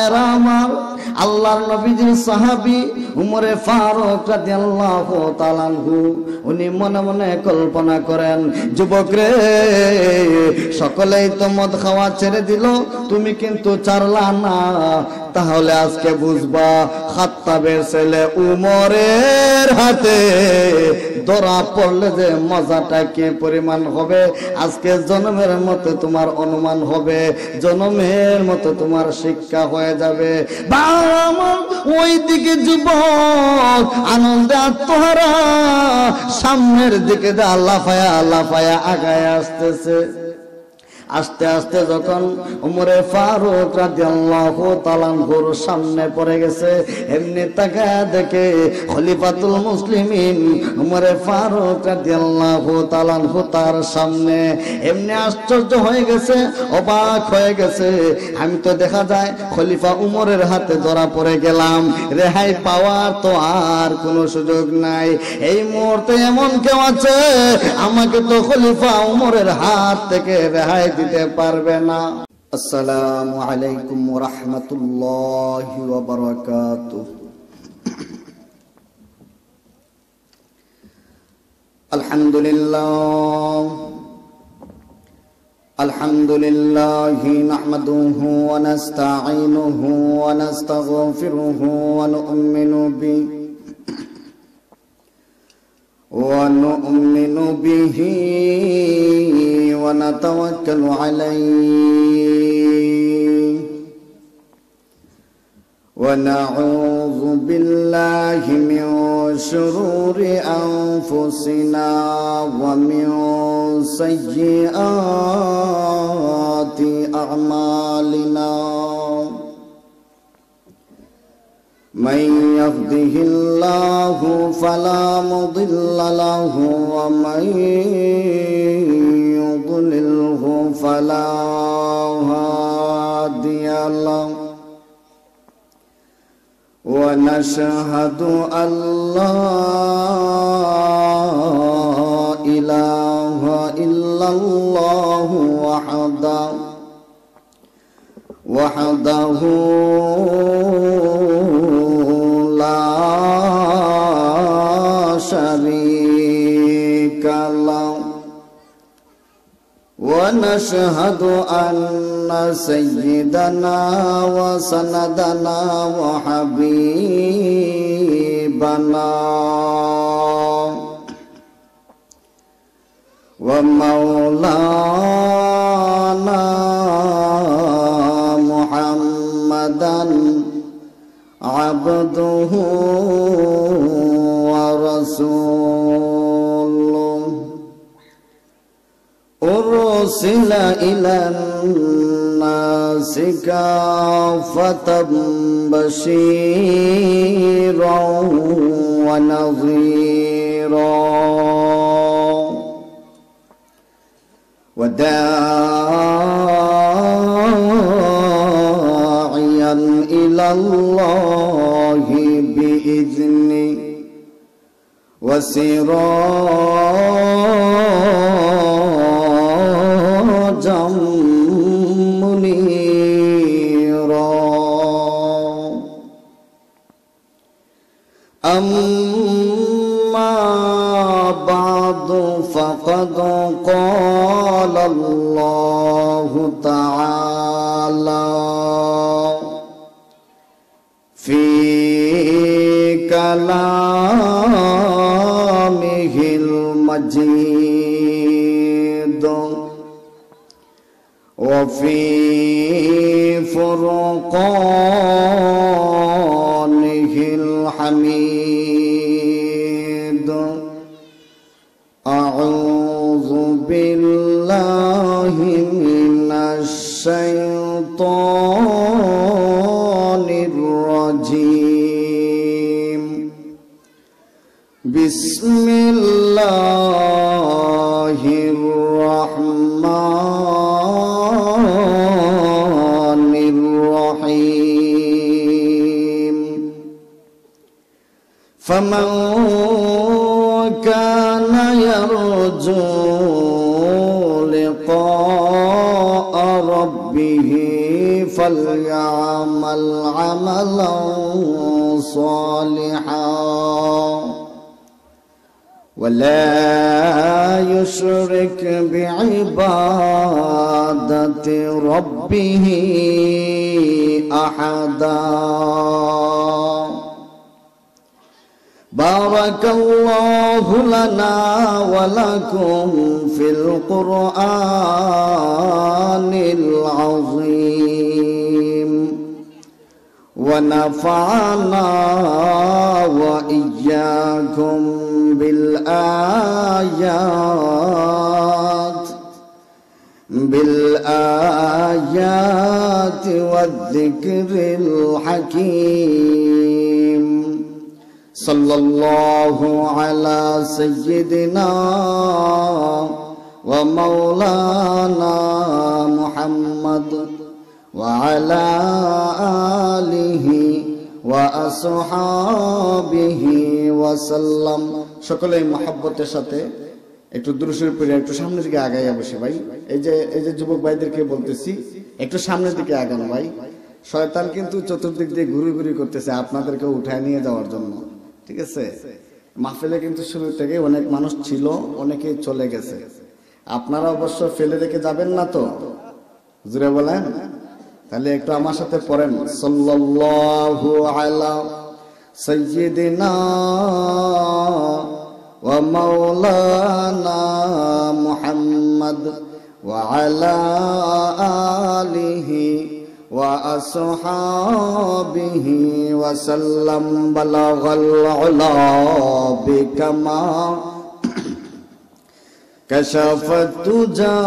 ভাইরা আমার, আল্লাহর নবীজির সাহাবী উমরে ফারুক রাদিয়াল্লাহু তাআলা আনহু উনি মনে মনে কল্পনা করেন, যুবক রে, সকলেই তো মদ খাওয়া ছেড়ে দিল, তুমি কিন্তু ছাড়লা না। তাহলে আজকে বুঝবা খাত্তাবের ছেলে উমরের হাতে ধরা পড়লে যে মজাটা কি পরিমাণ হবে। আজকে জন্মের মতো তোমার অনুমান হবে, জন্মের মতো তোমার শিক্ষা হয়ে যাবে। ওই দিকে যুবক আনন্দে আত্মহারা সামনের দিকে লাফায়া লাফায়া আগায় আসতেছে। আস্তে আস্তে যখন উমরে ফারুক রাদিয়াল্লাহু তাআলা আনহুর সামনে পড়ে গেছে, এমনি তাকায় দেখে খলিফাতুল মুসলিমিন উমরে ফারুক রাদিয়াল্লাহু তাআলা আনহু তার সামনে। এমনি আশ্চর্য হয়ে গেছে, অবাক হয়ে গেছে। আমি তো দেখা যায় খলিফা উমরের হাতে ধরা পড়ে গেলাম, রেহাই পাওয়ার তো আর কোনো সুযোগ নাই। এই মুহূর্তে এমন কেউ আছে আমাকে তো খলিফা উমরের হাত থেকে রেহাই দিতে পারবে না। আসসালামু আলাইকুম ওয়া রাহমাতুল্লাহি ওয়া বারাকাতুহু। আলহামদুলিল্লাহ আলহামদুলিল্লাহি নাহমাদুহু ওয়া নাস্তাঈনুহু ওয়া নাস্তাগফিরুহু ওয়া নু'মিনু বিহি ونؤمن به ونتوكل عليه ونعوذ بالله من شرور أنفسنا ومن سيئات أعمالنا من يهده الله فلا مضل له ومن يضلله فلا هادي له ونشهد أن لا إله إلا الله وحده لا شريك له ونشهد أن سيدنا وسندنا وحبيبنا ومولانا محمدا عبده ورسوله أرسل إلى الناس كافة بشيرا ونذيرا وداعيا إلى الله بإذنه وسراجا منيرا أما بعد فقد قال الله تعالى في كلامه المجيد وفي فرقانه الحميد أعوذ بالله من الشيطان الرجيم بسم الله الرحمن الرحيم فمن كان يرجو لقاء ربه فليعمل عملا صالحا ولا يشرك بعبادة ربه أحدا. بارك الله لنا ولكم في القرآن العظيم ونفعنا وإياكم بالآيات والذكر الحكيم. صلى الله على سيدنا ومولانا محمد وعلى آله وأصحابه وسلم. সকলেই মহব্বতের সাথে একটু দুরূদের পরে একটু সামনের দিকে আগাইয়া বসে ভাই। এই যে যুবক ভাইদেরকে বলতেছি একটু সামনের দিকে আগান ভাই। শয়তান কিন্তু চতুর্দিক দিয়ে ঘুরি ঘুরি করতেছে আপনাদেরকে উঠায় নিয়ে যাওয়ার জন্য, ঠিক আছে? মাহফিলে কিন্তু শুরু থেকে অনেক মানুষ ছিল, অনেকেই চলে গেছে। আপনারা অবশ্য ফেলে রেখে যাবেন না তো, জুড়ে বলেন। তাহলে একটু আমার সাথে পড়েন, সাল্লাল্লাহু আলা সাইয়্যিদিনা ওয়া মাওলানা মুহাম্মদ ওয়া আলা আলিহি ওয়া আসহাবিহি ওয়া সাল্লাম। বালাগাল উলা বিকামা كشفت تجا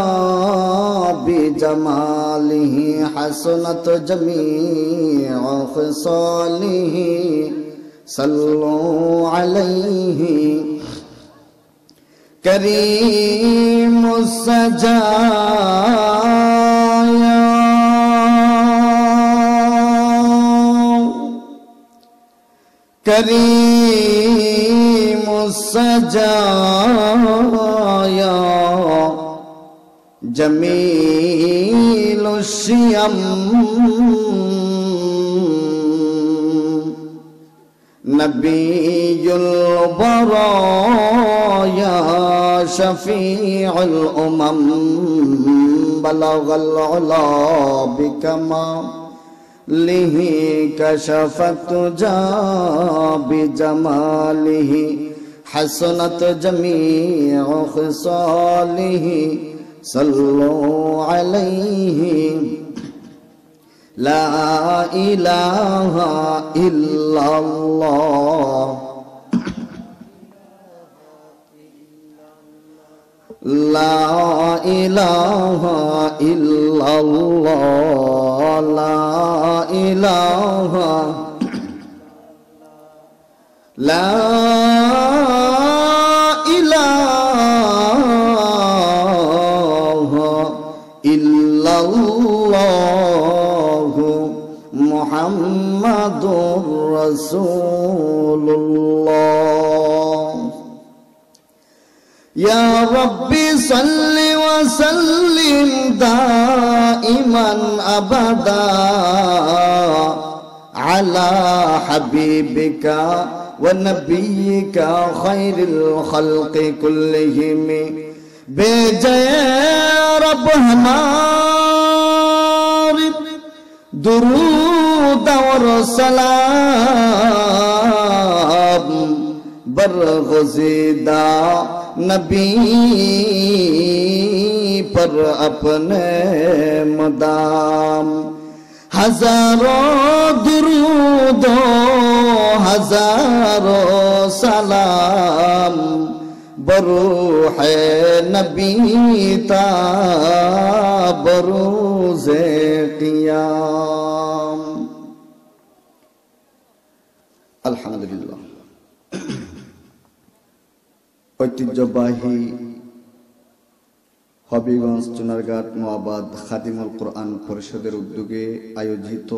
بجماله حسنت جميع خصاله صلوا عليه كريم السجايا كريم السجايا جميل الشيم نبي البرايا شفيع الأمم بلغ العلا بكماله كشفت تجا بجماله حسنت جميع خصاله صلوا عليه لا إله إلا الله لا إله إلا الله لا إله لا إله إلا الله محمد رسول الله. يا ربي صل وسلم دائما أبدا على حبيبك ونبيك خير الخلق كلهم بجاء رب हमारे दुरूद और सलाम बरगुज़ीदा नबी पर अपने मदाम हजारों दुरूद हजारों सलाम बरूह नबी ता बरूज़े क़ियाम। আলহামদুলিল্লাহ। ঐতিহ্যবাহী হবিগঞ্জ চুনারঘাট নোয়াবাদ খাদিমুল কোরআন পরিষদের উদ্যোগে আয়োজিত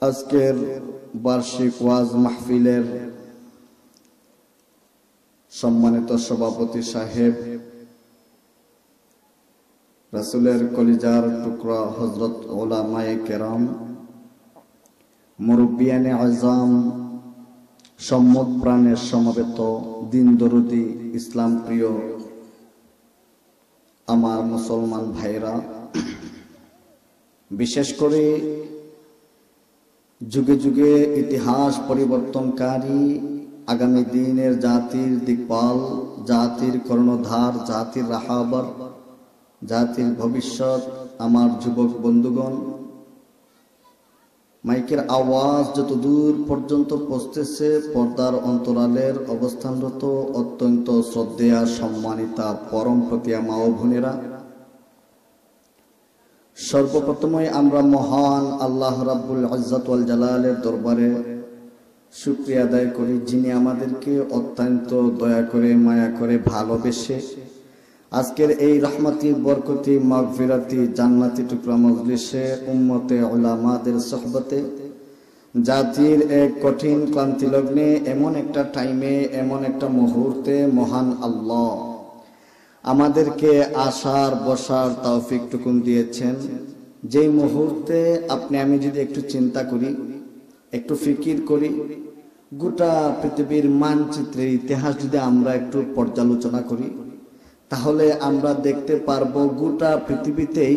আজকের বার্ষিক ওয়াজ মাহফিলের সম্মানিত সভাপতি সাহেব রাসূলের কলিজার টুকরা হযরত উলামায়ে কেরাম, মুরব্বিয়ানে আযম, সম্মত প্রাণের সমবেত দিন দরদি ইসলাম প্রিয় আমার মুসলমান ভাইরা, বিশেষ করে যুগে যুগে ইতিহাস পরিবর্তনকারী আগামী দিনের জাতির দিকপাল, জাতির কর্ণধার, জাতির রাহাবার, জাতির ভবিষ্যৎ আমার যুবক বন্ধুগণ, মাইকের আওয়াজ যত দূর পর্যন্ত পৌঁছতেছে, পর্দার অন্তরালের অবস্থানরত অত্যন্ত শ্রদ্ধেয়া সম্মানিতা পরম প্রতিয়া মা ও বোনেরা, সর্বপ্রথমে আমরা মহান আল্লাহ রাব্বুল ইজ্জত ওয়াল জালালের দরবারে শুকরিয়া আদায় করি, যিনি আমাদেরকে অত্যন্ত দয়া করে মায়া করে ভালোবেসে আজকের এই রহমতি বরকতি মাগফিরাতি জান্নাতি টুকরা মজলিসে উম্মতে উলামাদের সোহবতে জাতির এক কঠিন ক্লান্তি লগ্নে এমন একটা টাইমে, এমন একটা মুহূর্তে মহান আল্লাহ আমাদেরকে আসার বসার তৌফিক টুকুন দিয়েছেন। যেই মুহূর্তে আপনি আমি যদি একটু চিন্তা করি, একটু ফিকির করি, গোটা পৃথিবীর মানচিত্রের ইতিহাস যদি আমরা একটু পর্যালোচনা করি, তাহলে আমরা দেখতে পারবো গোটা পৃথিবীতেই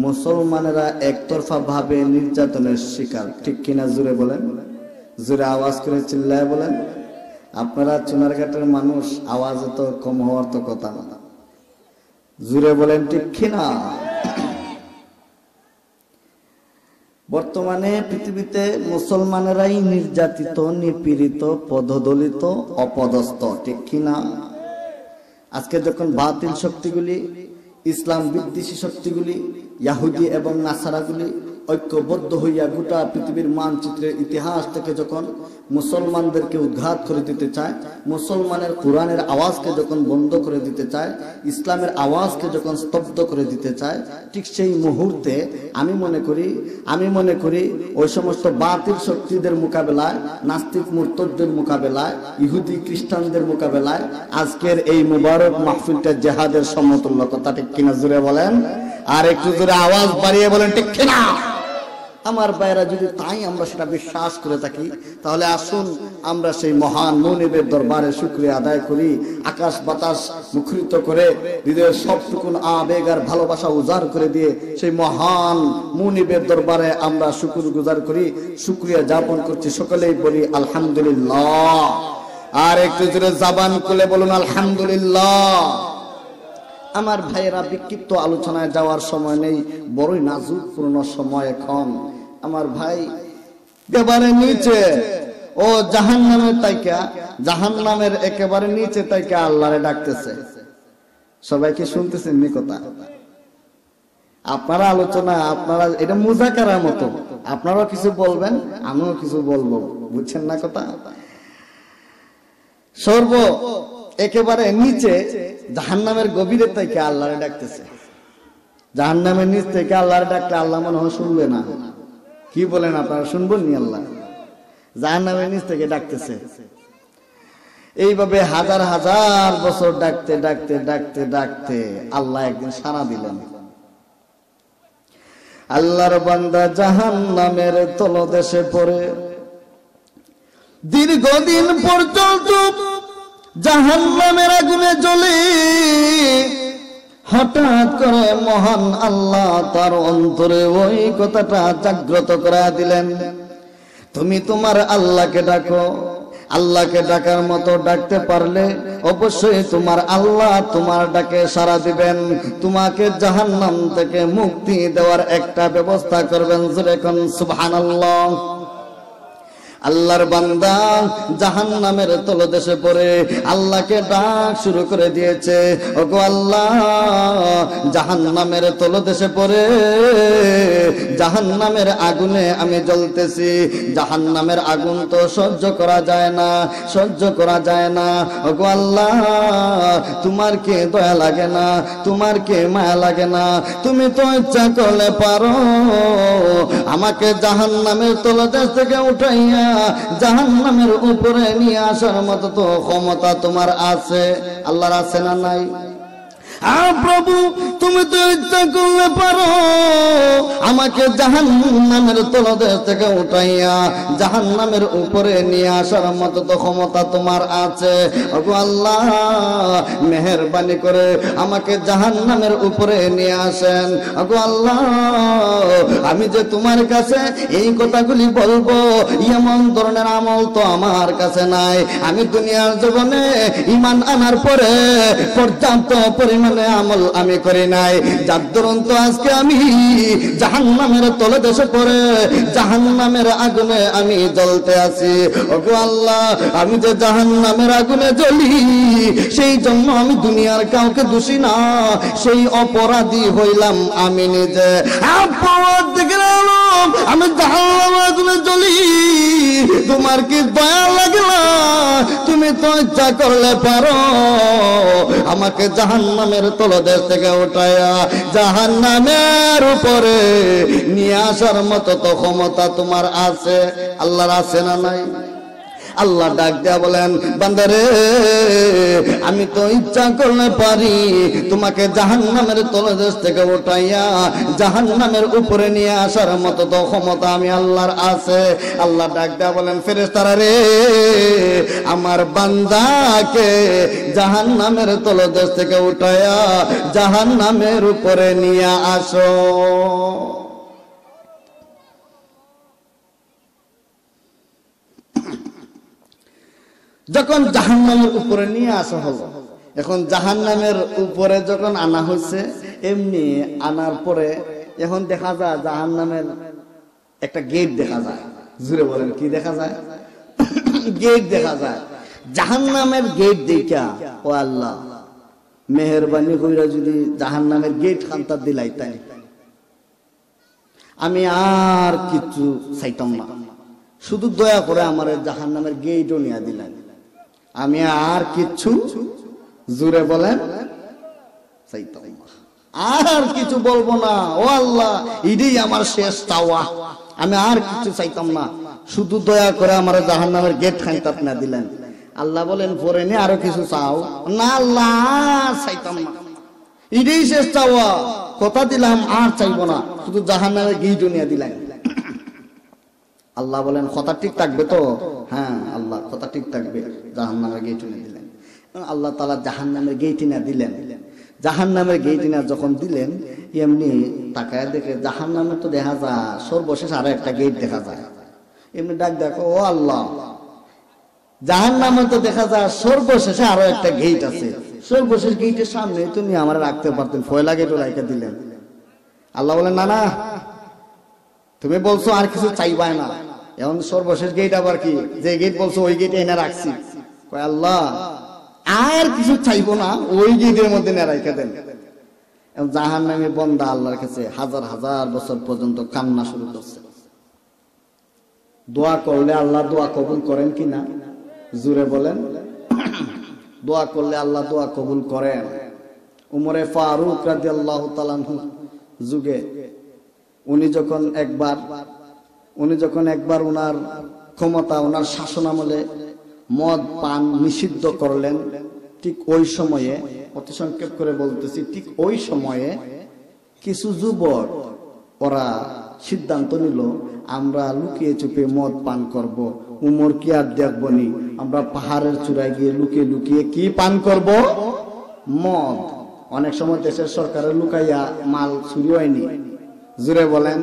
মুসলমানেরা একতরফা ভাবে নির্যাতনের শিকার। ঠিক কিনা? জোরে বলেন, জোরে আওয়াজ করে চিল্লায় বলেন। আপনারা চুনারঘাটের মানুষ, আওয়াজ তো কম হওয়ার তো কথা না, জোরে বলেন ঠিক কিনা? বর্তমানে পৃথিবীতে মুসলমানেরাই নির্যাতিত, নিপীড়িত, পদদলিত, অপদস্থ। ঠিক কিনা? আজকে যখন বাতিল শক্তিগুলি, ইসলাম বিদ্বেষী শক্তিগুলি, ইহুদি এবং নাসারাগুলি ঐক্যবদ্ধ হইয়া গোটা পৃথিবীর মানচিত্রের ইতিহাস থেকে যখন মুসলমানদেরকে উদ্ঘাত করে দিতে চায়, মুসলমানের কোরআনের আওয়াজকে যখন বন্ধ করে দিতে চায়, ইসলামের আওয়াজকে যখন স্তব্ধ করে দিতে চায়, ঠিক সেই মুহূর্তে আমি মনে করি ওই সমস্ত বাতিল শক্তিদের মোকাবেলায়, নাস্তিক মুরতাদদের মোকাবেলায়, ইহুদি খ্রিস্টানদের মোকাবেলায় আজকের এই মুবারক মাহফিলটা জিহাদের সমতুল্য। কথা ঠিক কিনা? জোরে বলেন, আর একটু জোরে আওয়াজ বাড়িয়ে বলেন ঠিক কিনা? আমার ভাইরা, যদি তাই আমরা সেটা বিশ্বাস করে থাকি, তাহলে আসুন আমরা সেই মহান মুনিবের দরবারে শুকরিয়া আদায় করি, আকাশ বাতাস মুখরিত করে হৃদয়ের সবটুকুন আবেগ আর ভালোবাসা উজাড় করে দিয়ে সেই মহান মুনিবের দরবারে আমরা শুকর গুজার করি, শুকরিয়া যাপন করছি। সকলেই বলি আলহামদুলিল্লাহ, আর একটু জোরে জবান খুলে বলুন আলহামদুলিল্লাহ। আমার ভাইয়েরা, বিক্ষিপ্ত আলোচনায় যাওয়ার সময় নেই, বড়ই নাজুকপূর্ণ সময় এখন। আমার ভাই একেবারে নিচে, ও জাহান্নামের তাইকা, জাহান্নামের একেবারে নিচে তাইকা আল্লাহরে ডাকতেছে। সবাইকে শুনতেছেন নি কথা? আপনারা আলোচনা, আপনারা এটা মুজাকারার মতো, আপনারাও কিছু বলবেন, আমিও কিছু বলবো, বুঝছেন না কথা? একেবারে নিচে জাহান্নামের গভীরে থেকে আল্লাহরে ডাকতেছে। জাহান্নামের নিচ থেকে আল্লাহরে ডাকলে আল্লাহ মনে হয় শুনবে না। কি বলেন আপনারা? শুনবেন নি? আল্লাহ জাহান্নামের নিচ থেকে ডাকতেছে। এইভাবে হাজার হাজার বছর ডাকতে ডাকতে ডাকতে ডাকতে আল্লাহ একদিন সাড়া দিলেন। আল্লাহর বান্দা জাহান্নামের তলদেশে পড়ে দীর্ঘদিন পর্যন্ত জাহান্নামের আগুনে জ্বলে, হঠাৎ করে মহান আল্লাহ তার অন্তরে ওই কথাটা জাগ্রত করে দিলেন, তুমি তোমার আল্লাহকে ডাকো। আল্লাহকে ডাকার মতো ডাকতে পারলে অবশ্যই তোমার আল্লাহ তোমার ডাকে সাড়া দিবেন, তোমাকে জাহান্নাম থেকে মুক্তি দেওয়ার একটা ব্যবস্থা করবেন। জোরে কোন সুবহানাল্লাহ। আল্লাহর বান্দা জাহান্নামের তলদেশে পড়ে আল্লাহকে ডাক শুরু করে দিয়েছে, ওগো আল্লাহ, জাহান্নামের তলদেশে পড়ে জাহান্নামের আগুনে আমি জ্বলতেছি, জাহান্নামের আগুন তো সহ্য করা যায় না, সহ্য করা যায় না। ওগো আল্লাহ, তোমার কি দয়া লাগে না? তোমার কি মায়া লাগে না? তুমি তো ইচ্ছা করলে পারো আমাকে জাহান্নামের তলদেশ থেকে উঠাইয়া জাহান্নামের উপরে নিয়ে আসার মতো তো ক্ষমতা তোমার আছে। আল্লাহর আছে না নাই? প্রভু তুমি তো ইচ্ছা করলে পারো আমাকে জাহান্নামের তলদেশ থেকে উঠাইয়া জাহান্নামের উপরে নিয়ে আসার মতো তো ক্ষমতা তোমার আছে। ওগো আল্লাহ মেহেরবানি করে আমাকে জাহান্নামের উপরে নিয়ে আসেন। ওগো আল্লাহ আমি যে তোমার কাছে এই কথাগুলি বলবো এমন ধরনের আমল তো আমার কাছে নাই। আমি দুনিয়ার জীবনে ঈমান আনার পরে পর্যাপ্ত পরিমাণে আমল আমি করি নাই, যার দরুন তো আজকে আমি জাহান্নামের তলদেশে পড়ে জাহান্নামের আগুনে আমি জ্বলতে আছি। ওগো আল্লাহ আমি যে জাহান্নামের আগুনে জ্বলি সেই জন্য আমি দুনিয়ার কাউকে দোষী না, সেই অপরাধী হইলাম আমি নিজে। আমি জাহান্নামের আগুনে জ্বলি, তোমার কি দয়া লাগলা? তুমি তো ইচ্ছা করলে পারো আমাকে জাহান্নামের তলদেশ থেকে উঠায়া জাহান্নামের উপরে নিয়ে আসার মতো তো ক্ষমতা তোমার আছে। আল্লাহর আছে না নাই? আল্লাহ ডাক দেয়া বলেন বান্দারে আমি তো ইচ্ছা করলে পারি তোমাকে জাহান্নামের তলদেশ থেকে উঠাইয়া জাহান্নামের উপরে নিয়ে আসার মতো তো ক্ষমতা আমি আল্লাহর আছে। আল্লাহ ডাক দেয়া বলেন ফেরেশতারা রে আমার বান্দাকে জাহান্নামের তলদেশ থেকে উঠাইয়া জাহান্নামের উপরে নিয়ে আসো। যখন জাহান্নামের উপরে নিয়ে আসা হলো, এখন জাহান্নামের উপরে যখন আনা হয়েছে এমনি আনার পরে এখন দেখা যায় জাহান্নামের একটা গেট দেখা যায়। জুড়ে বলেন কি দেখা যায়? গেট দেখা যায়। জাহান্নামের গেট দেখা ও আল্লাহ মেহেরবানি কইরা যদি জাহান্নামের গেট খান্তার দিলাইতাই আমি আর কিছু চাইতাম না, শুধু দয়া করে আমার জাহান্নামের গেটও নিয়ে দিলেন, আমি আর কিচ্ছু জুড়ে বলেন চাইতাম না, আর কিছু বলবো না। ও আল্লাহ এটাই আমার শেষ চাওয়া, আমি আর কিছু চাইতাম না, শুধু দয়া করে আমার জাহান্নামের গেট খাইতাম না দিলেন। আল্লাহ বলেন পরে নি আরো কিছু চাও না? আল্লাহ চাইতাম না, এটাই শেষ চাওয়া, কথা দিলাম আর চাইবো না, শুধু জাহান্নামের গেটও নিয়ে দিলেন। আল্লাহ বলেন কথা ঠিক থাকবে তো? হ্যাঁ আল্লাহ কথা ঠিক থাকবে, জাহান্নামের গেট এনে দিলেন। আল্লাহ তাআলা জাহান্নামের গেট এনে দিলেন। জাহান্নামের গেট এনে যখন দিলেন এমনি তাকায় দেখে জাহান্নামে তো দেখা যায় সর্বশেষ আরো একটা গেট দেখা যায়। এমনি ডাক দেখো ও আল্লাহ জাহান্নামে তো দেখা যায় সর্বশেষে আরো একটা গেট আছে, সর্বশেষ গেটের সামনে তুমি আমার রাখতে পারতেন, ফয়লা গেটও রাখতে দিলেন। আল্লাহ বলেন না না তুমি বলছো আর কিছু চাইবাই না, এখন সর্বশেষ গেট আবার কি? যে গেট বলছো ওই গেট এনে রাখছি। কয় আল্লাহ আর কিছু চাইবো না, ওই গেটের মধ্যে না রাখা দেন। জাহান্নামী বান্দা আল্লাহর কাছে হাজার হাজার বছর পর্যন্ত কান্না শুরু করছে। দোয়া করলে আল্লাহ দোয়া কবুল করেন কিনা জুড়ে বলেন? দোয়া করলে আল্লাহ দোয়া কবুল করেন। উমরে ফারুক রাদিয়াল্লাহু তাআলা আনহু যুগে উনি যখন একবার ওনার ক্ষমতা ওনার শাসন আমলে মদ পান নিষিদ্ধ করলেন, ঠিক ওই সময়ে, অতি সংক্ষেপ করে বলতেছি, ঠিক ওই সময়ে কিছু যুবক ওরা সিদ্ধান্ত নিল আমরা লুকিয়ে চুপে মদ পান করব। উমর কি আর দেখবনি, আমরা পাহাড়ের চূড়ায় গিয়ে লুকিয়ে লুকিয়ে কি পান করব? মদ। অনেক সময় দেশের সরকারের লুকাইয়া মাল চুরি হয়নি, জুড়ে বলেন।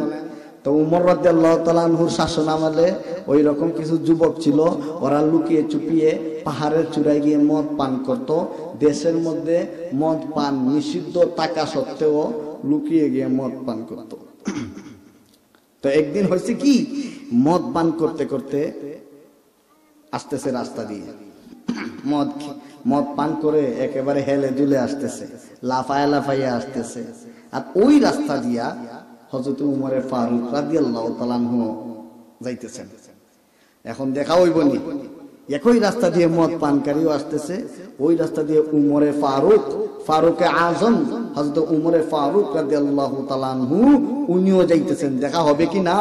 তো উমর রাদিয়াল্লাহু তাআলা আনহুর শাসন আমলে ওই রকম কিছু যুবক ছিল, ওরা লুকিয়ে চুপিয়ে পাহাড়ের চূড়ায় গিয়ে মদ পান করত। দেশের মধ্যে মদ পান নিষিদ্ধ থাকা সত্ত্বেও লুকিয়ে গিয়ে মদ পান করত। তো একদিন হয়েছে কি, মদ পান করতে করতে আসতেছে রাস্তা দিয়ে, মদ পান করে একেবারে হেলে দুলে আসতেছে, লাফাইয়া আসতেছে। আর ওই রাস্তা দিয়া হযরত উমর ফারুক রাদিয়াল্লাহু তাআলা আনহু যাইতেছেন। এখন দেখা হইবনি একই রাস্তা দিয়ে মদ পানকারীও আসতেছে, ওই রাস্তা দিয়ে উমরে ফারুকে আজম হযরত উমরে ফারুক রাদিয়াল্লাহু তাআলা আনহু উনিও যাইতেছেন। দেখা হবে কি না?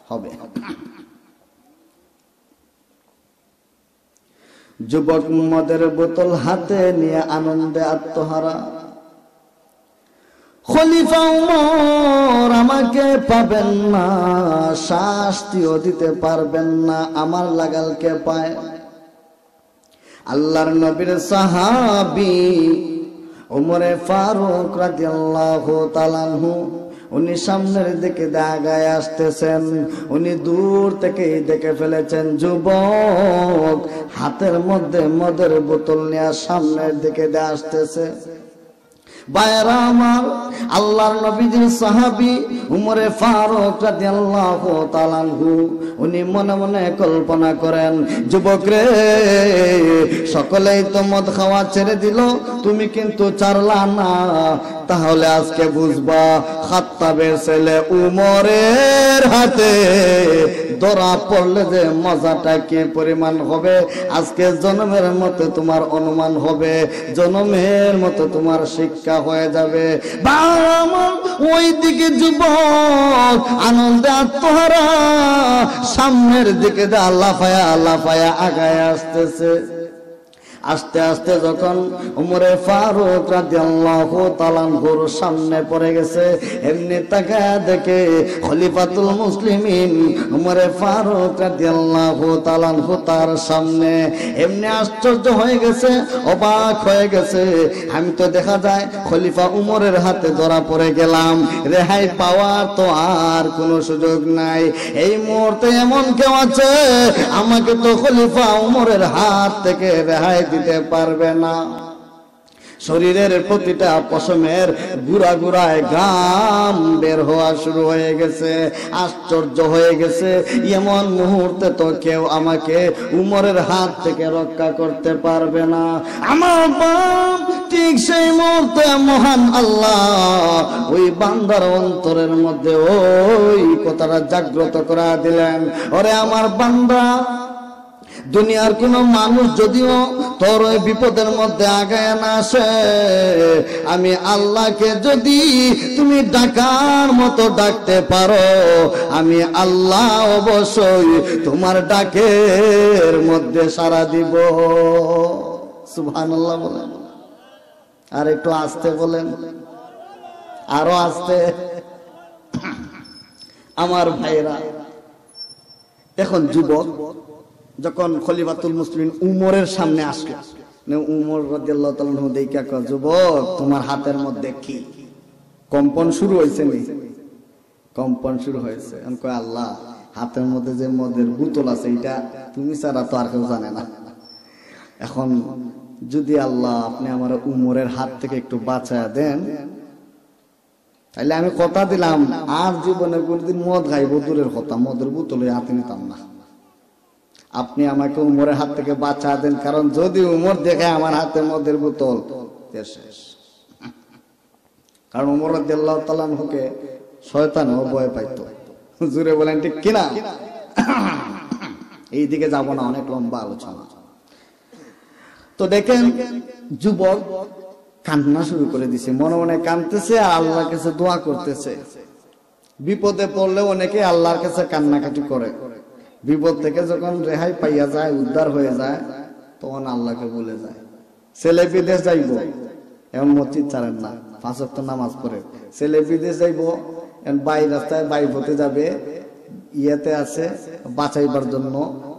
হবে। যুবক মদের বোতল হাতে নিয়ে আনন্দে আত্মহারা, খলিফা উমর আমাকে পাবেন না, শাস্তিও দিতে পারবেন না, আমার লাগালকে পায়। আল্লাহর নবীর সাহাবী উমরে ফারুক রাদিয়াল্লাহু তাআলা আনহু, উনি সামনের দিকে আগায় আসতেছেন। উনি দূর থেকেই দেখে ফেলেছেন যুবক হাতের মধ্যে মদের বোতল নিয়ে সামনের দিকে আসতেছে। ভাইরা আমার, আল্লাহর নবীজির সাহাবী উমরে ফারুক রাদিয়াল্লাহু তাআলা আনহু, উনি মনে মনে কল্পনা করেন, যুবক রে, সকলেই তো মদ খাওয়া ছেড়ে দিল, তুমি কিন্তু ছাড়লা না। তাহলে আজকে বুঝবা খাত্তাবের ছেলে উমরের হাতে ধরা পড়লে যে মজাটা কি পরিমাণ হবে। আজকে জন্মের মতো তোমার অনুমান হবে, জন্মের মতো তোমার শিক্ষা হয়ে যাবে। ওই দিকে যুবক আনন্দে আত্মহারা সামনের দিকে লাফায়া আগায় আসতেছে। আস্তে আস্তে যখন উমরে ফারুক রাদিয়াল্লাহু তাআলা আনহুর সামনে পড়ে গেছে, এমনি তাকায় দেখে খলিফাতুল মুসলিমিন উমরে ফারুক রাদিয়াল্লাহু তাআলা আনহু তার সামনে। এমনি আশ্চর্য হয়ে গেছে, অবাক হয়ে গেছে। আমি তো দেখা যায় খলিফা উমরের হাতে ধরা পড়ে গেলাম, রেহাই পাওয়ার তো আর কোনো সুযোগ নাই। এই মুহূর্তে এমন কেউ আছে আমাকে তো খলিফা উমরের হাত থেকে রেহাই দিতে পারবে না। শরীরের প্রতিটা পশমের গুড়া গুড়ায় ঘাম বের হওয়া শুরু হয়ে গেছে। আশ্চর্য হয়ে গেছে, এমন মুহূর্তে তো কেউ আমাকে উমরের হাত থেকে রক্ষা করতে পারবে না। আমার বাপ ঠিক সেই মুহূর্তে মহান আল্লাহ ওই বান্দার অন্তরের মধ্যে ওই কথাটা জাগ্রত করে দিলেন, ওরে আমার বান্দা, দুনিয়ার কোন মানুষ যদিও তোর ওই বিপদের মধ্যে আগায় না আসে, আমি আল্লাহকে যদি তুমি ডাকার মতো ডাকতে পারো, আমি আল্লাহ অবশ্যই তোমার ডাকের মধ্যে সাড়া দিব। সুবহানাল্লাহ বলেন, আর একটু আস্তে বলেন, আরো আস্তে। আমার ভাইরা, এখন যুবক যখন খলিফাতুল মুসলিমিন উমরের সামনে আসলো, উমর রাদিয়াল্লাহু তাআলা আনহু দেখা কয়, যুবক তোমার হাতের মধ্যে কি? কম্পন শুরু হয়েছে নি? কম্পন শুরু হয়েছে। আমি কই, আল্লাহ, হাতের মধ্যে যে মদের বোতল আছে এটা তুমি ছাড়া তো আর কেউ জানে না। এখন যদি আল্লাহ আপনি আমার উমরের হাত থেকে একটু বাঁচায়া দেন, তাহলে আমি কথা দিলাম আর জীবনে কোনদিন মদ খাইব দূরের কথা, মদের বোতলে হাতে নিতাম না। আপনি আমাকে উমরের হাত থেকে বাঁচা দেন, কারণ যদি উমর দেখে আমার হাতে মদের বোতল শেষ। কারণ উমর রাদিয়াল্লাহু তাআলা আনহুকে শয়তানও ভয় পাইতো। জুড়ে বলেন ঠিক কিনা? এই দিকে যাব না, অনেক লম্বা আলোচনা। তো দেখেন যুবক কান্না শুরু করে দিছে, মনে মনে কাঁদতেছে আর আল্লাহর কাছে দোয়া করতেছে। বিপদে পড়লে অনেকে আল্লাহর কাছে কান্নাকাটি করে, বিপদ থেকে যখন রেহাই পাইয়া যায়, উদ্ধার হয়ে যায়, তখন আল্লাহকে বলে যায়। ছেলে বিদেশ যাইব, এমন মসজিদ ছাড়েন না, 5 ওয়াক্ত নামাজ পড়ে। ছেলে বিদেশ যাইব, বাই রাস্তায় বাই হতে যাবে, ইয়েতে আছে বাঁচাইবার জন্য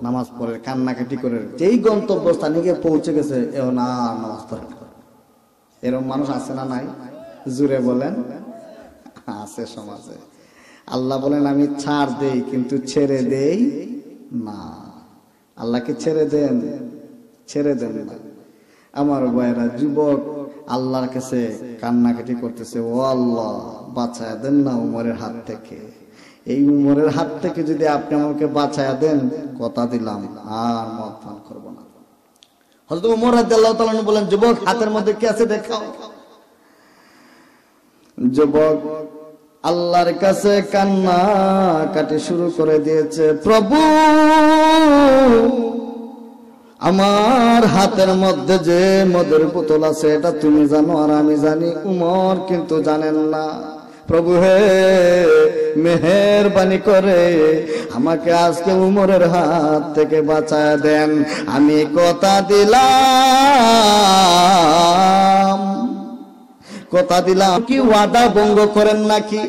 নামাজ পড়ে, কান্নাকাটি করে। যেই গন্তব্যস্থানে গিয়ে পৌঁছে গেছে, এখন আর নামাজ পড়ে না। এরকম মানুষ আছে না নাই? জুড়ে বলেন, আছে সমাজে। আল্লাহ বলেন আমি ছাড় দেই কিন্তু ছেড়ে দেই না। আল্লাহকে ছেড়ে দেন? ছেড়ে দেন না। আমার ভাইরা, যুবক আল্লাহর কাছে কান্নাকাটি করতেছে, ও আল্লাহ বাঁচায় দেন না উমরের হাত থেকে। এই উমরের হাত থেকে যদি আপনি আমাকে বাঁচায় দেন, কথা দিলাম আর মদ পান করবো না। হযরত উমর রাদিয়াল্লাহু তাআলা আনহু বলেন, যুবক হাতের মধ্যে কি আছে দেখাও। যুবক আল্লাহর কাছে কান্না কাটি শুরু করে দিয়েছে, প্রভু আমার হাতের মধ্যে যে মদের বোতল আছে এটা তুমি জানো আর আমি জানি, উমর কিন্তু জানেন না। প্রভু হে, মেহেরবানি করে আমাকে আজকে উমরের হাত থেকে বাঁচায় দেন। আমি কথা দিলাম কথা দিলাম কি ওয়াদা ভঙ্গ করেন নাকি?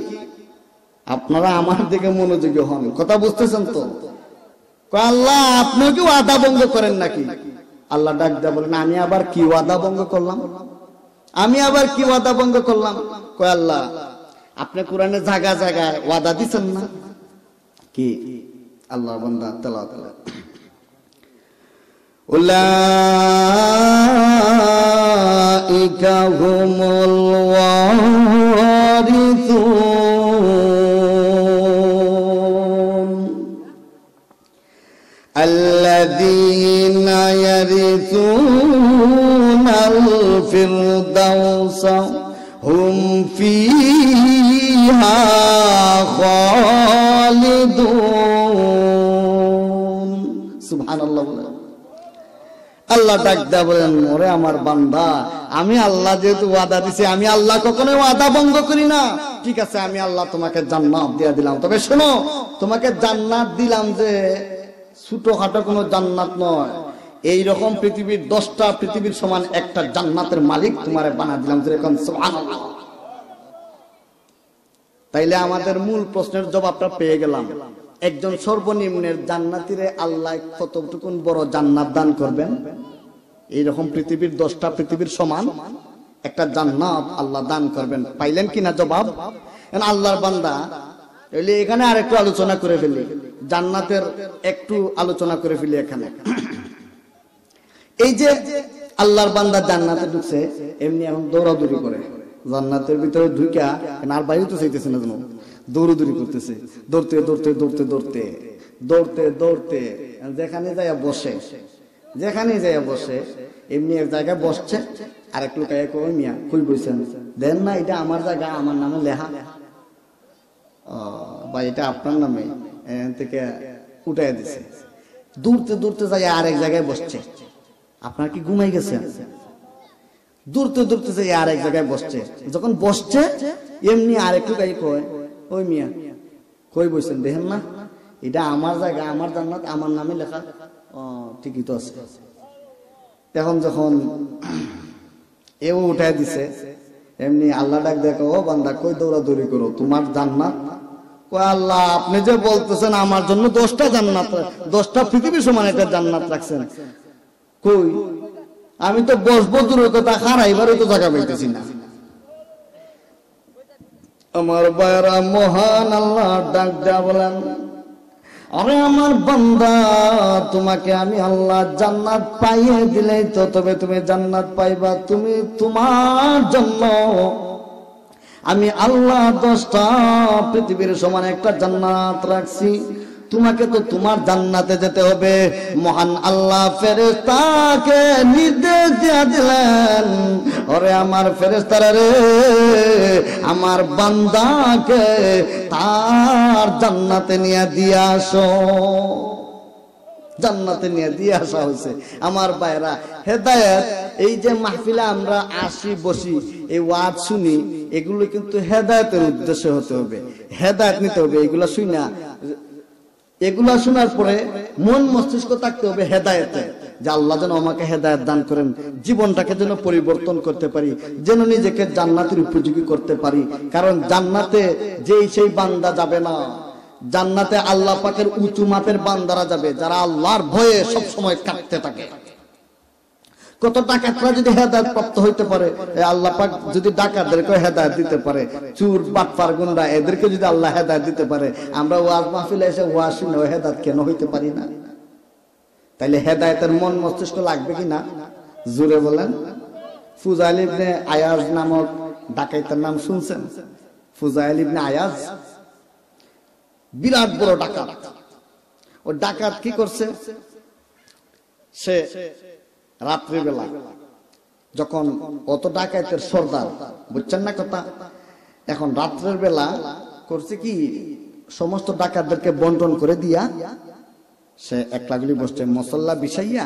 আপনারা আমার দিকে মনোযোগী হন, কথা বুঝতেছেন তো? আল্লাহ আপনি কি ওয়াদা ভঙ্গ করেন নাকি? আল্লাহ ডাক দেয়া বলেন আমি আবার কি ওয়াদা ভঙ্গ করলাম? আমি আবার কি ওয়াদা ভঙ্গ করলাম? কয় আল্লাহ আপনি কোরআনে জায়গা জায়গায় ওয়াদা দিচ্ছেন না কি? আল্লাহ বান্দা তেলাওয়াত করেন, উলাইকা হুমুল ওয়ারিসুন আল্লাযীনা ইয়ারিসুনাল ফিরদাউসা হুম ফিহা খালিদুন। সুবহানাল্লাহ। আল্লাহ ডাক দেয়া বলেন ওরে আমার বান্দা, আমি আল্লাহ যেহেতু ওয়াদা দিছি, আমি আল্লাহ কখনোই ওয়াদা ভঙ্গ করি না। ঠিক আছে আমি আল্লাহ তোমাকে জান্নাত দিয়ে দিলাম, তবে শোনো তোমাকে জান্নাত দিলাম যে ছোটখাটো কোনো জান্নাত নয়, এইরকম পৃথিবীর 10টা পৃথিবীর সমান একটা জান্নাতের মালিক তোমারে বানা দিলাম। যেরকম সুবহানাল্লাহ। তাইলে আমাদের মূল প্রশ্নের জবাবটা পেয়ে গেলাম। একজন সর্বনিম্নের জান্নাতীরে আল্লাহ কতটুকুন বড় জান্নাত দান করবেন? এইরকম পৃথিবীর 10টা পৃথিবীর সমান একটা জান্নাত আল্লাহ দান করবেন। পাইলেন কিনা জবাব? আল্লাহর বান্দা এখানে আর একটু আলোচনা করে ফেলি, জান্নাতের একটু আলোচনা করে ফেলি এখানে। এই যে আল্লাহর বান্দা জান্নাতে ঢুকছে, এমনি এখন দৌড়াদৌড়ি করে জান্নাতের ভিতরে ঢুকা, আর বাইরে তো চাইতেছে না, যেন দৌড়াদৌড়ি করতেছে, দৌড়তে দৌড়তে দৌড়তে দৌড়তে দৌড়তে দৌড়তে যেখানে যাইয়া বসে, যেখানে যাইয়া বসে এমনি এক জায়গায় বসছে। আর এক লোক কই মিয়া কই বসেন? দেন না এটা আমার জায়গা, আমার নামে লেখা, বা এটা আপনার নামে, থেকে উঠাই দিছে। দৌড়তে দৌড়তে যাই আরেক জায়গায় বসছে। আপনার কি ঘুমাই গেছে? দৌড়তে দৌড়তে যাই আরেক জায়গায় বসছে। যখন বসছে এমনি আরেক লোক কয় ওই মিয়া কই বসেন? দেখেন না এটা আমার জায়গা, আমার জান্নাত, আমার নামে লেখা। ও ঠিকই তো আছে। এখন যখন এও উঠাই দিছে, এমনি আল্লাহ ডাক দেখো, ও বান্দা কই দৌড়াদৌড়ি করো, তোমার জান্নাত? কয় আল্লাহ আপনি যে বলতেছেন আমার জন্য 10টা জান্নাত, 10টা পৃথিবীর সমান একটা জান্নাত রাখছেন, কই আমি তো বসবো দূরের কথা, খারাইবারও তো জায়গা পাইতেছি না। আমার ভাইরা মহান আল্লাহ ডাক দেয়া বলেন আরে আমার বান্দা তোমাকে আমি আল্লাহ জান্নাত পাইয়ে দিলেই তো তবে তুমি জান্নাত পাইবা। তুমি তোমার জন্য আমি আল্লাহ 10টা পৃথিবীর সমান একটা জান্নাত রাখছি। তোমাকে তো তোমার জান্নাতে যেতে হবে। মহান আল্লাহ ফেরেশতাকে নির্দেশ দিয়ে দিলেন ওরে আমার ফেরেশতারা রে, আমার বান্দাকে তার জান্নাতে নিয়ে দিয়ে আসো। জান্নাতে নিয়ে দিয়ে আসা হয়েছে। আমার ভাইরা হেদায়েত, এই যে মাহফিলে আমরা আসি বসি এই ওয়াজ শুনি, এগুলো কিন্তু হেদায়েতের উদ্দেশ্যে হতে হবে, হেদায়েত নিতে হবে। এগুলা শুই না, এগুলা শোনার পরে মন মস্তিষ্ক থাকতে হবে হেদায়েতে, যে আল্লাহ যেন আমাকে হেদায়েত দান করেন, জীবনটাকে যেন পরিবর্তন করতে পারি, যেন নিজেকে জান্নাতের উপযোগী করতে পারি। কারণ জান্নাতে যেই সেই বান্দা যাবে না, জান্নাতে আল্লাহ পাকের উঁচু মাপের বান্দারা যাবে যারা আল্লাহর ভয়ে সব সময় কাঁদতে থাকে। কত ডাকাতরা যদি হেদায়েত প্রাপ্ত হইতে পারে, আল্লাহ পাক যদি ডাকাতদেরকে হেদায়েত দিতে পারে, চুর বাটপার গুন্ডা এদেরকে যদি আল্লাহ হেদায়েত দিতে পারে, আমরা ওয়াজ মাহফিলে এসে ওয়াজ শুনে হেদায়েত কেন হইতে পারি না? তাইলে হেদায়েতের মন মস্তিষ্ক লাগবে কিনা জোরে বলেন। ফুজাইল ইবনে আয়াজ নামক ডাকাতের নাম শুনছেন? ফুজাইল ইবনে আয়াজ বিরাট বড় ডাকাত। ও ডাকাত কি করছে, সে রাত্রিবেলা যখন অত ডাকাতের সর্দার, বুঝছেন না কথা, এখন রাত্রের বেলা করছে কি সমস্ত ডাকাতদেরকে বন্টন করে দিয়া সে একলাগুলি বসছে, মসল্লা বিছাইয়া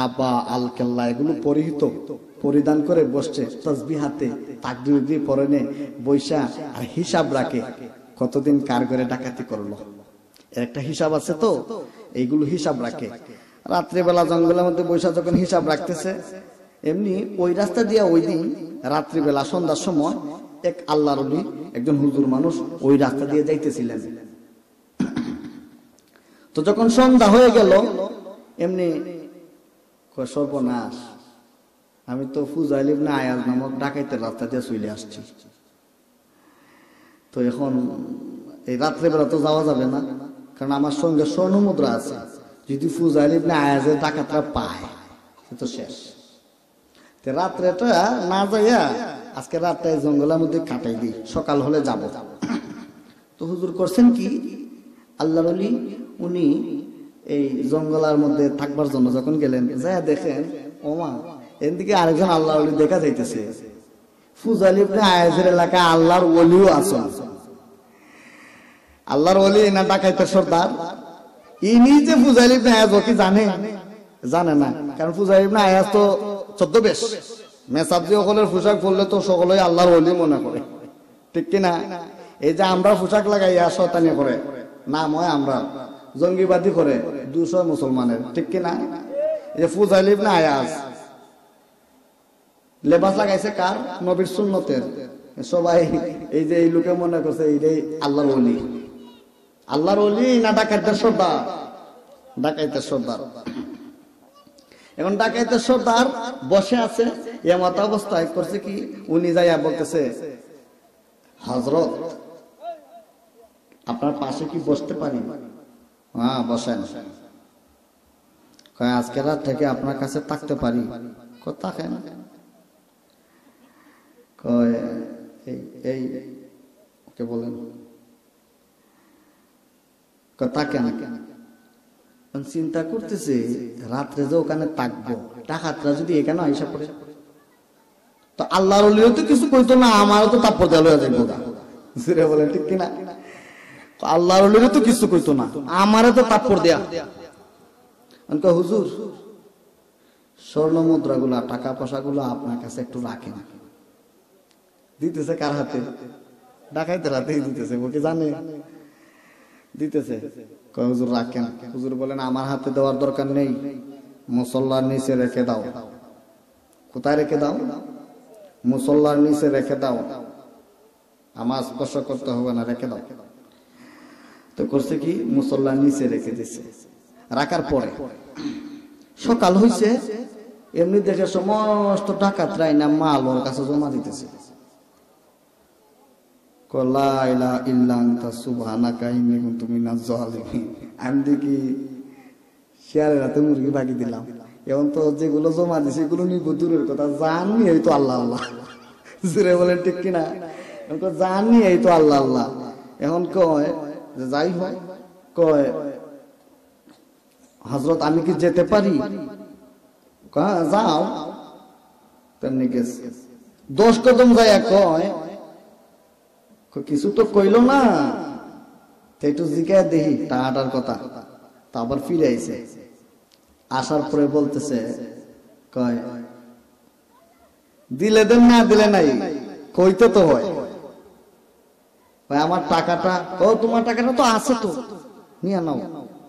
আবা আল কেল্লা এগুলো পরিধান করে বসছে, তাসবিহ হাতে তাকবীর পরে নে বৈশা আর হিসাব রাখে কতদিন কার করে ডাকাতি করলো, এর একটা হিসাব আছে তো, এইগুলো হিসাব রাখে। রাত্রিবেলা জঙ্গলের মধ্যে বৈশা যখন হিসাব রাখতেছে, এমনি ওই রাস্তা দিয়ে ওই দিন রাত্রিবেলা সন্ধ্যার সময় এক আল্লাহর ওলি একজন হুজুর মানুষ ওই রাস্তা দিয়ে যাইতেছিলেন। তো যখন সন্ধ্যা হয়ে গেল এমনি সর্বনাশ, আমি তো ফুজাইল ইবনে আয়াজ নামক ডাকাইতের রাস্তা দিয়ে চলে আসছি। তো এখন এই রাত্রেবেলা তো যাওয়া যাবে না, কারণ আমার সঙ্গে স্বর্ণ মুদ্রা আছে। যদি ফুজাইল ইবনে আয়াজের ডাকাতরা পায় সে তো শেষ। রাত্রেটা না যাইয়া আজকে রাতটায় জঙ্গলের মধ্যে কাটাই দিই, সকাল হলে যাব। তো হুজুর করছেন কি, আল্লাহর ওলি উনি এই জঙ্গলের মধ্যে থাকবার জন্য যখন গেলেন, যা দেখেন ওমা এদিকে আরেকজন আল্লাহর ওলি দেখা যাইতেছে। ফুজাইল ইবনে আয়াজের এলাকায় আল্লাহর ওলিও আছে। আল্লাহর ওলি না ডাকাইতের সর্দার, ইনি যে ফুজাইল ইবনে আয়াজ কি জানে না, কারণ ফুজাইল ইবনে আয়াজ তো ছদ্মবেশ, মেসাবজি সকলের পোশাক পরলে তো সকলেই আল্লাহর ওলি মনে করে, ঠিক কিনা? এই যে আমরা পোশাক লাগাইয়া শয়তানি করে নাম হয় আমরা জঙ্গিবাদী করে 200 মুসলমানের, ঠিক কিনা? এই যে ফুজাইল ইবনে আয়াজ লেবাস লাগাইছে কার? নবীর সুন্নতের। সবাই এই যে এই লোকে মনে করছে এইটাই আল্লাহর ওলি। আল্লাহর ওলি না ডাকাইতের সর্দার? ডাকাইতের সর্দার। এখন ডাকাইতের সর্দার বসে আছে, এমত অবস্থায় করছে কি, উনি যাইয়া বলতেছে, হযরত আপনার পাশে কি বসতে পারি? হ্যাঁ বসেন। কয় আজকে রাত থেকে আপনার কাছে থাকতে পারি? থাকেন। কয় এই ওকে বলেন থাকেন। চিন্তা করতেছে রাত্রে যে ওখানে থাকবো, ডাকাতরা যদি এখানে আইসা পড়ে তো আল্লাহর ওলিও তো কিছু কইতো না, আমারও তো তাপ্পর দেওয়া হয়ে যাইব। বলেন ঠিক কিনা? আল্লাহর ওলিও তো কিছু কইতো না, আমারও তো তাপ্পর দেয়া। হুজুর স্বর্ণ মুদ্রা গুলা, টাকা পয়সা গুলো আপনার কাছে একটু রাখেন। দিতেছে কার হাতে? ডাকাইতের হাতেই দিতেছে। ওকে জানে দিতেছে। হুজুর রাখেন। হুজুর বলেন আমার হাতে দেওয়ার দরকার নেই, মুসল্লার নিচে রেখে দাও। কোথায় রেখে দাও? মুসল্লার নিচে রেখে দাও, আমার স্পর্শ করতে হবে না, রেখে দাও। তো করছে কি, মুসল্লার নিচে রেখে দিছে। রাখার পরে সকাল হইছে, এমনি দেখে সমস্ত ডাকাতরাই না মাল ওর কাছে জমা দিতেছে। আমি দেখি শেয়ারের হাতে মুরগি বাকি দিলাম। এখন তো যেগুলো জমা দিছে এগুলো নিব দূরের কথা, জানি এই তো আল্লাহ আল্লাহ। বলেন ঠিক কিনা? জানি এই তো আল্লাহ আল্লাহ। এখন কয় যে যাই হয়, কয় হযরত আমি কি যেতে পারি? যাও। তেমনি গেছে 10 কদম যাইয়া কয় কিছু তো কইল না, একটু জিজ্ঞাসা দেখি টাকাটার কথা। তা আবার ফিরে আইছে। আসার পরে বলতেছে, কয় দিলে দেন না দিলে নাই, কইতে তো হয়। আমার টাকাটা, ও তোমার টাকাটা তো আছে, তো নিয়ে নাও,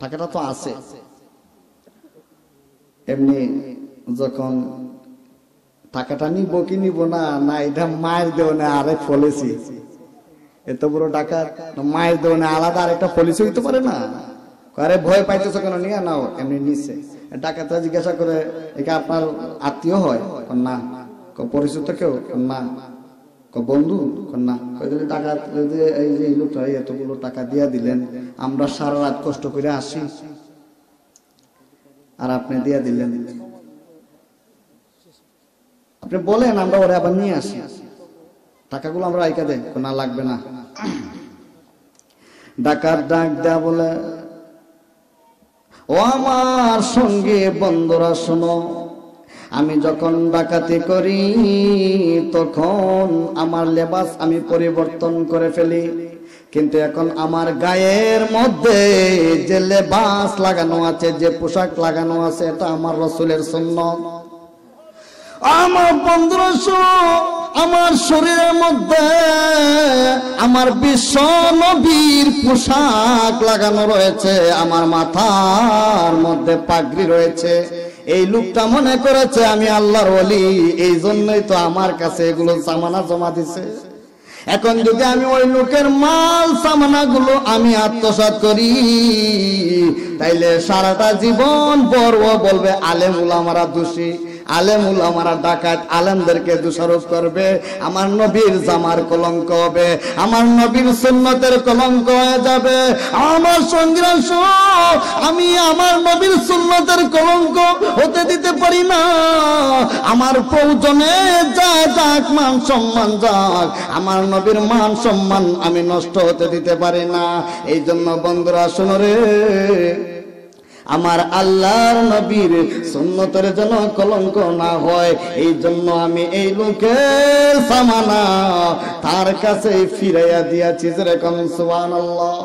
টাকাটা তো আছে। এমনি যখন টাকাটা নিব কি নিব না, না এটা মায়ের দেও না আরেক ফলেছি, এত বড় টাকা মায়ের দেও না আলাদা আরেকটা পলিসি হইতে পারে না? আরে ভয় পাইতেছ কেন, নিয়ে নাও। এমনি নিচ্ছে। ডাকাতরা জিজ্ঞাসা করে, এটা আপনার আত্মীয় হয়? না। পরিচিত কেউ? না। বন্ধু? না। টাকা এই যে লোকটা এতগুলো টাকা দিয়া দিলেন, আমরা সারা রাত কষ্ট করে আসি আর আপনি দিয়া দিলেন, আপনি বলেন আমরা ওরা আবার নিয়ে আসি, টাকাগুলো আমরা আইকা দেন। না লাগবে না। ডাকাত ডাক দেয়া বলে, ও আমার সঙ্গে বন্ধুরা শোনো, আমি যখন ডাকাতি করি তখন আমার লেবাস আমি পরিবর্তন করে ফেলি, কিন্তু এখন আমার গায়ের মধ্যে যে লেবাস লাগানো আছে, যে পোশাক লাগানো আছে, এটা আমার রাসূলের সুন্নাত। আমার বন্ধুরা শোনো, আমার শরীরের মধ্যে আমার বিশ্ব নবীর পোশাক লাগানো রয়েছে, আমার মাথার মধ্যে পাগড়ি রয়েছে। এই লোকটা মনে করেছে আমি আল্লাহর ওলি, এই জন্যই তো আমার কাছে এগুলো জামানা জমা দিছে। এখন যদি আমি ওই লোকের মাল সামানাগুলো আমি আত্মসাৎ করি, তাইলে সারাটা জীবন বড় বলবে আলেম উলামারা দোষী, আলেম উলামারা ডাকাত, আলেমদেরকে দোষারোপ করবে, আমার নবীর জামার কলঙ্ক হবে, আমার নবীর সুন্নতের কলঙ্ক হয়ে যাবে। আমার সঙ্গীরা, আমি আমার নবীর সুন্নতের কলঙ্ক হতে দিতে পারি না। আমার প্রয়োজনে যা যাক, মান সম্মান যাক, আমার নবীর মান সম্মান আমি নষ্ট হতে দিতে পারি না। এই জন্য বন্ধুরা শোনো রে, আমার আল্লাহর নবীর সুন্নতের যেন কলঙ্ক না হয়, এই জন্য আমি এই লোকের সামানা তার কাছে ফিরাইয়া দিয়াছি। যেরকম সুবহানাল্লাহ।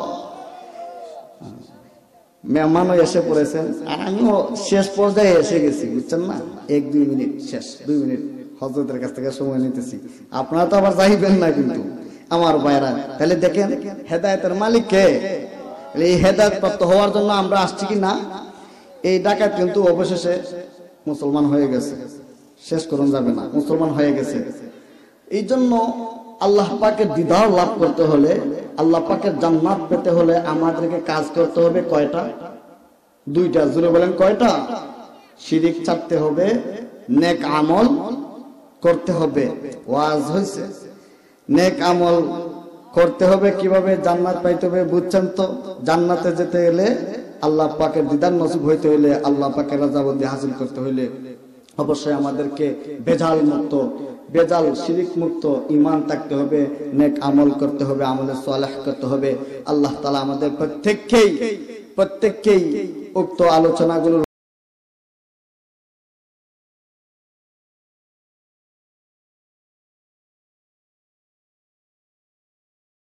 মেহমানও এসে পড়েছেন, আর আমিও শেষ পর্যায়ে এসে গেছি, বুঝছেন না? 1-2 মিনিট শেষ, 2 মিনিট হযরতের কাছ থেকে সময় নিতেছি। আপনারা তো আবার যাইবেন না কিন্তু আমার ভাইরা। তাহলে দেখেন হেদায়েতের মালিক কে? এই হেদায়েত প্রাপ্ত হওয়ার জন্য আমরা আসছি কি না? এই ডাকাত কিন্তু অবশেষে মুসলমান হয়ে গেছে, শেষ করুন যাবে না, মুসলমান হয়ে গেছে। এই জন্য আল্লাহ পাকের দিদার লাভ করতে হলে, আল্লাহ পাকের জান্নাত পেতে হলে আমাদেরকে কাজ করতে হবে কয়টা? 2টা। জোরে বলেন কয়টা? শিরিক ছাড়তে হবে, নেক আমল করতে হবে। ওয়াজ হইছে, নেক আমল করতে হবে। কিভাবে জান্নাত পাইতে হবে বুঝছেন তো? জান্নাতে যেতে গেলে, আল্লাহ পাকের দিদার নসিব হইতে হইলে, আল্লাহ পাকের রাজাবন্দি হাসিল করতে হইলে অবশ্যই আমাদেরকে বেজাল মুক্ত, বেজাল শিরিক মুক্ত ঈমান থাকতে হবে, নেক আমল করতে হবে, আমলে সালেহ করতে হবে। আল্লাহ তাআলা আমাদের প্রত্যেককেই উক্ত আলোচনাগুলো